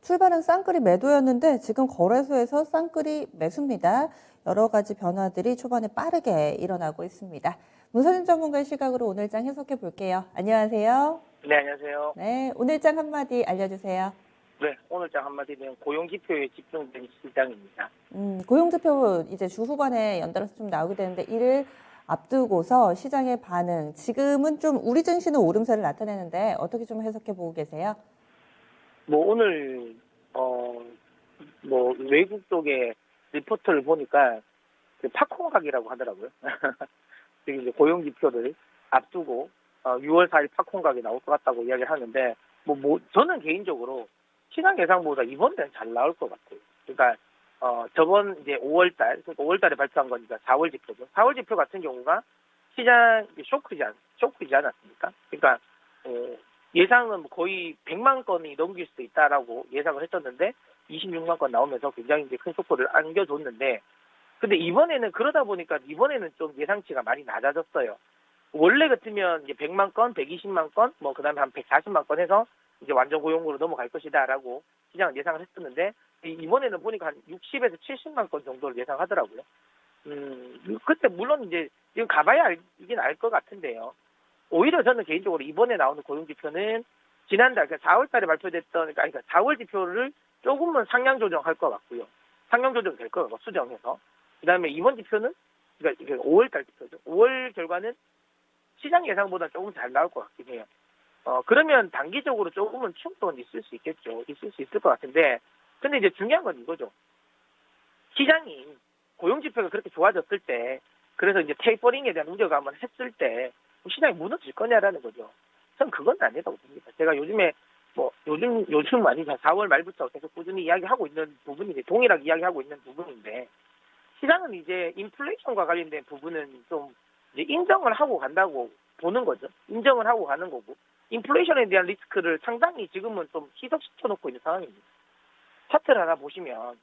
출발은 쌍끌이 매도였는데 지금 거래소에서 쌍끌이 매수입니다. 여러 가지 변화들이 초반에 빠르게 일어나고 있습니다. 문서진 전문가의 시각으로 오늘장 해석해 볼게요. 안녕하세요. 네, 안녕하세요. 네, 오늘장 한마디 알려주세요. 네, 오늘장 한마디는 고용지표에 집중된 시장입니다. 고용지표 이제 주 후반에 연달아서 좀 나오게 되는데 이를 앞두고서 시장의 반응, 지금은 좀 우리 증시는 오름세를 나타내는데 어떻게 좀 해석해 보고 계세요? 오늘, 외국 쪽의 리포트를 보니까 그 팝콘각이라고 하더라고요. 지금 이제 고용지표를 앞두고 6월 4일 팝콘각이 나올 것 같다고 이야기를 하는데, 저는 개인적으로 시장 예상보다 이번 달은 잘 나올 것 같아요. 그러니까, 저번 이제 5월달, 그러니까 5월달에 발표한 거니까 4월 지표죠. 4월 지표 같은 경우가 시장 쇼크이지 않았습니까? 그러니까, 예상은 거의 100만 건이 넘길 수 있다라고 예상을 했었는데 26만 건 나오면서 굉장히 이제 큰 속도를 안겨줬는데, 근데 이번에는 그러다 보니까 이번에는 좀 예상치가 많이 낮아졌어요. 원래 같으면 이제 100만 건, 120만 건, 그다음에 한 140만 건 해서 이제 완전 고용으로 넘어갈 것이다라고 시장은 예상을 했었는데, 이번에는 보니까 한 60에서 70만 건 정도를 예상하더라고요. 그때 물론 이제 지금 가봐야 알긴 알 것 같은데요. 오히려 저는 개인적으로 이번에 나오는 고용지표는 지난달, 그러니까 4월 달에 발표됐던, 그러니까 4월 지표를 조금은 상향 조정할 것 같고요. 상향 조정 될 것 같고, 수정해서. 그 다음에 이번 지표는, 그러니까 이게 5월 달 지표죠. 5월 결과는 시장 예상보다 조금 잘 나올 것 같긴 해요. 그러면 단기적으로 조금은 충돌은 있을 수 있겠죠. 있을 수 있을 것 같은데, 근데 이제 중요한 건 이거죠. 시장이 고용지표가 그렇게 좋아졌을 때, 그래서 이제 테이퍼링에 대한 우려감을 했을 때, 시장이 무너질 거냐라는 거죠. 전 그건 아니라고 봅니다. 제가 요즘에 요즘 아니죠. 4월 말부터 계속 꾸준히 이야기하고 있는 부분인데, 동일하게 이야기하고 있는 부분인데, 시장은 이제 인플레이션과 관련된 부분은 좀 이제 인정을 하고 간다고 보는 거죠. 인정을 하고 가는 거고, 인플레이션에 대한 리스크를 상당히 지금은 좀 희석시켜 놓고 있는 상황입니다. 차트를 하나 보시면,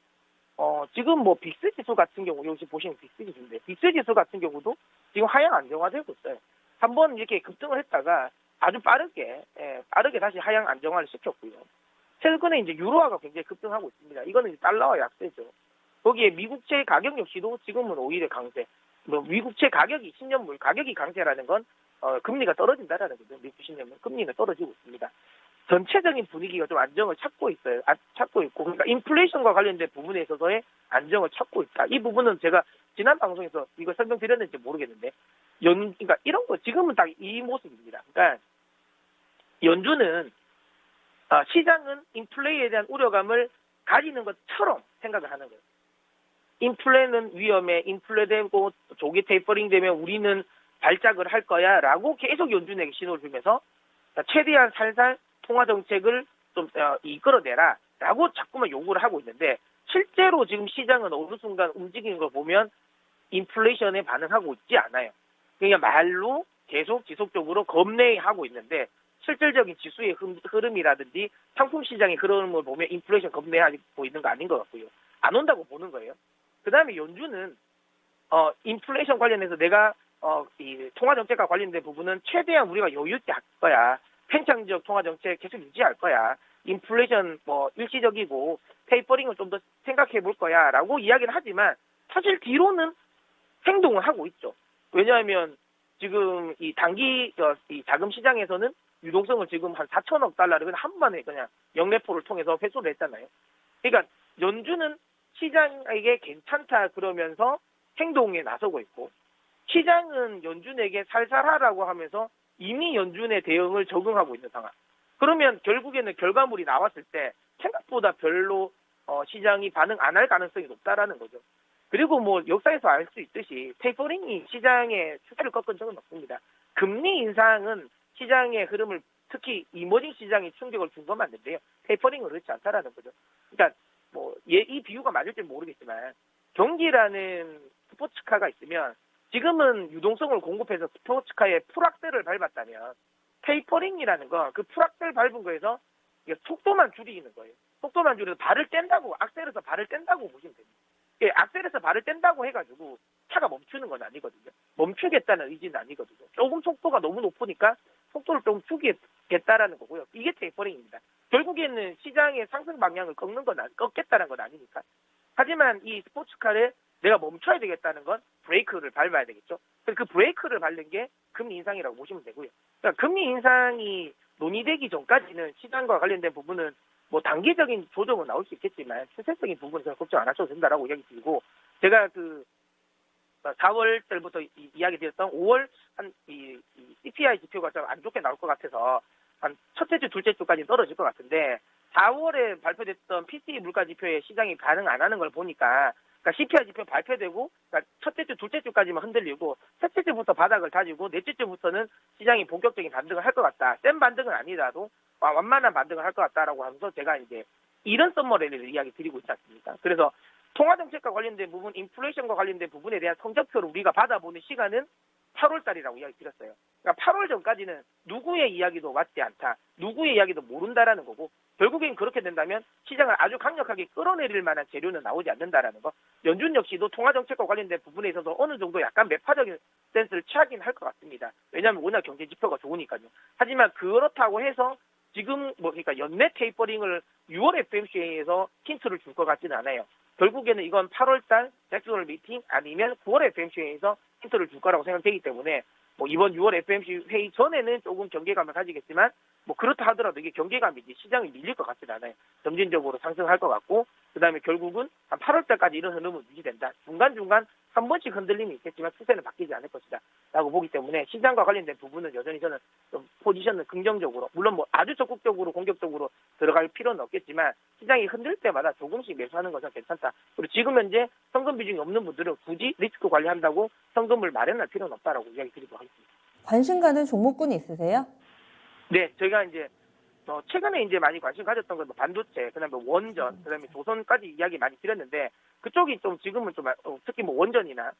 지금 빅스 지수 같은 경우, 여기 보시면 빅스 지수인데, 빅스 지수 같은 경우도 지금 하향 안정화되고 있어요. 한번 이렇게 급등을 했다가 아주 빠르게 다시 하향 안정화를 시켰고요. 최근에 이제 유로화가 굉장히 급등하고 있습니다. 이거는 이제 달러와 약세죠. 거기에 미국채 가격 역시도 지금은 오히려 강세. 미국채 가격이 10년물 가격이 강세라는 건 금리가 떨어진다라는 거죠. 미국 10년물 금리는 떨어지고 있습니다. 전체적인 분위기가 좀 안정을 찾고 있어요. 찾고 있고, 그러니까 인플레이션과 관련된 부분에 있어서의 안정을 찾고 있다. 이 부분은 제가 지난 방송에서 이거 설명드렸는지 모르겠는데, 그러니까 이런 거 지금은 딱 이 모습입니다. 그러니까 연준은 시장은 인플레이에 대한 우려감을 가지는 것처럼 생각을 하는 거예요. 인플레는 위험해, 인플레되고 조기 테이퍼링 되면 우리는 발작을 할 거야라고 계속 연준에게 신호를 주면서 최대한 살살 통화 정책을 좀 이끌어내라라고 자꾸만 요구를 하고 있는데, 실제로 지금 시장은 어느 순간 움직이는 걸 보면 인플레이션에 반응하고 있지 않아요. 그냥 말로 계속 지속적으로 겁내하고 있는데, 실질적인 지수의 흐름이라든지 상품 시장의 흐름을 보면 인플레이션 겁내하고 있는 거 아닌 것 같고요. 안 온다고 보는 거예요. 그 다음에 연준은 인플레이션 관련해서 내가 이 통화 정책과 관련된 부분은 최대한 우리가 여유 있게 할 거야. 팽창적 통화 정책 계속 유지할 거야. 인플레이션 일시적이고 테이퍼링을 좀 더 생각해 볼 거야라고 이야기를 하지만, 사실 뒤로는 행동을 하고 있죠. 왜냐하면 지금 이 단기 이 자금 시장에서는 유동성을 지금 한 4천억 달러를 그냥 한 번에 그냥 영래포를 통해서 회수를 했잖아요. 그러니까 연준은 시장에게 괜찮다 그러면서 행동에 나서고 있고, 시장은 연준에게 살살하라고 하면서 이미 연준의 대응을 적응하고 있는 상황. 그러면 결국에는 결과물이 나왔을 때 생각보다 별로 시장이 반응 안 할 가능성이 높다라는 거죠. 그리고 역사에서 알 수 있듯이 테이퍼링이 시장의 추세를 꺾은 적은 없습니다. 금리 인상은 시장의 흐름을, 특히 이머징 시장에 충격을 준 건 맞는데요. 테이퍼링은 그렇지 않다라는 거죠. 그러니까 이 비유가 맞을지 모르겠지만, 경기라는 스포츠카가 있으면 지금은 유동성을 공급해서 스포츠카에 풀악셀을 밟았다면, 테이퍼링이라는 건 그 풀악셀 밟은 거에서 속도만 줄이는 거예요. 속도만 줄여서 발을 뗀다고, 악셀에서 발을 뗀다고 보시면 됩니다. 악셀에서 발을 뗀다고 해가지고 차가 멈추는 건 아니거든요. 멈추겠다는 의지는 아니거든요. 조금 속도가 너무 높으니까 속도를 좀 줄이겠다라는 거고요. 이게 테이퍼링입니다. 결국에는 시장의 상승 방향을 꺾겠다는 건 아니니까. 하지만 이 스포츠카를 내가 멈춰야 되겠다는 건 브레이크를 밟아야 되겠죠. 그래서 그 브레이크를 밟는 게 금리 인상이라고 보시면 되고요. 그러니까 금리 인상이 논의되기 전까지는 시장과 관련된 부분은 뭐 단기적인 조정은 나올 수 있겠지만 실질적인 부분은 저는 걱정 안 하셔도 된다라고 이야기 드리고, 제가 그 4월 달부터 이야기 드렸던 5월 이 CPI 지표가 좀 안 좋게 나올 것 같아서 한 첫째 주, 둘째 주까지 떨어질 것 같은데 4월에 발표됐던 PCE 물가 지표에 시장이 반응 안 하는 걸 보니까, 그러니까 CPI 지표 발표되고 그러니까 첫째 주, 둘째 주까지만 흔들리고 셋째 주부터 바닥을 다지고 넷째 주부터는 시장이 본격적인 반등을 할 것 같다. 센 반등은 아니라도 완만한 반등을 할 것 같다라고 하면서 제가 이제 이런 썸머리를 이야기 드리고 있지 않습니까? 그래서 통화정책과 관련된 부분, 인플레이션과 관련된 부분에 대한 성적표를 우리가 받아보는 시간은 8월 달이라고 이야기 드렸어요. 그러니까 8월 전까지는 누구의 이야기도 맞지 않다, 누구의 이야기도 모른다라는 거고, 결국엔 그렇게 된다면 시장을 아주 강력하게 끌어내릴 만한 재료는 나오지 않는다라는 거. 연준 역시도 통화정책과 관련된 부분에 있어서 어느 정도 약간 매파적인 스탠스를 취하긴 할 것 같습니다. 왜냐하면 워낙 경제 지표가 좋으니까요. 하지만 그렇다고 해서 지금 그러니까 연내 테이퍼링을 6월 FOMC에서 힌트를 줄 것 같지는 않아요. 결국에는 이건 8월달 잭슨홀 미팅 아니면 9월 FOMC에서 힌트를 줄 거라고 생각되기 때문에 뭐 이번 6월 FOMC 회의 전에는 조금 경계감을 가지겠지만, 뭐 그렇다 하더라도 이게 경계감이지 시장이 밀릴 것 같지는 않아요. 점진적으로 상승할 것 같고, 그다음에 결국은 한 8월달까지 이런 흐름은 유지된다. 중간중간 한 번씩 흔들림이 있겠지만 추세는 바뀌지 않을 것이다 라고 보기 때문에 시장과 관련된 부분은 여전히 저는 좀 포지션을 긍정적으로, 물론 뭐 아주 적극적으로 공격적으로 들어갈 필요는 없겠지만 시장이 흔들 때마다 조금씩 매수하는 것은 괜찮다. 그리고 지금 현재 성금 비중이 없는 분들은 굳이 리스크 관리한다고 성금을 마련할 필요는 없다라고 이야기 드리도록 하겠습니다. 관심 가는 종목군이 있으세요? 네, 저희가 이제 최근에 이제 많이 관심 가졌던 건 반도체, 그다음에 원전, 그다음에 조선까지 이야기 많이 드렸는데, 그쪽이 좀 지금은 좀 특히 뭐 원전이나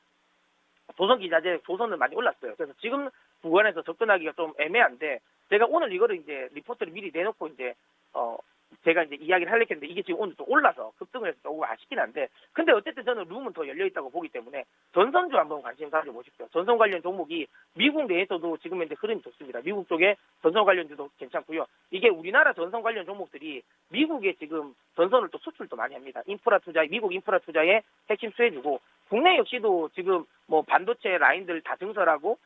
조선 기자재, 조선은 많이 올랐어요. 그래서 지금 구간에서 접근하기가 좀 애매한데, 제가 오늘 이거를 이제 리포트를 미리 내놓고 이제 제가 이제 이야기를 하려고 했는데 이게 지금 오늘 또 올라서 급등을 해서 조금 아쉽긴 한데, 근데 어쨌든 저는 룸은 더 열려 있다고 보기 때문에 전선주 한번 관심 가져보십시오. 전선 관련 종목이 미국 내에서도 지금 현재 흐름이 좋습니다. 미국 쪽에 전선 관련주도 괜찮고요. 이게 우리나라 전선 관련 종목들이 미국에 지금 전선을 또 수출도 많이 합니다. 인프라 투자, 미국 인프라 투자의 핵심 수혜주고, 국내 역시도 지금 뭐 반도체 라인들 다 증설하고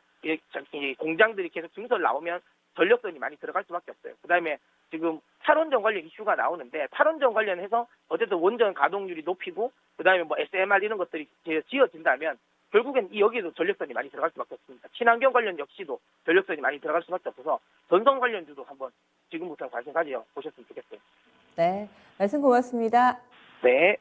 공장들이 계속 증설 나오면 전력선이 많이 들어갈 수밖에 없어요. 그다음에 지금 탈원전 관련 이슈가 나오는데, 탈원전 관련해서 어쨌든 원전 가동률이 높이고 그다음에 뭐 SMR 이런 것들이 지어진다면 결국엔 여기에도 전력선이 많이 들어갈 수밖에 없습니다. 친환경 관련 역시도 전력선이 많이 들어갈 수밖에 없어서 전선 관련주도 한번 지금부터 관심 가져 보셨으면 좋겠어요. 네, 말씀 고맙습니다. 네.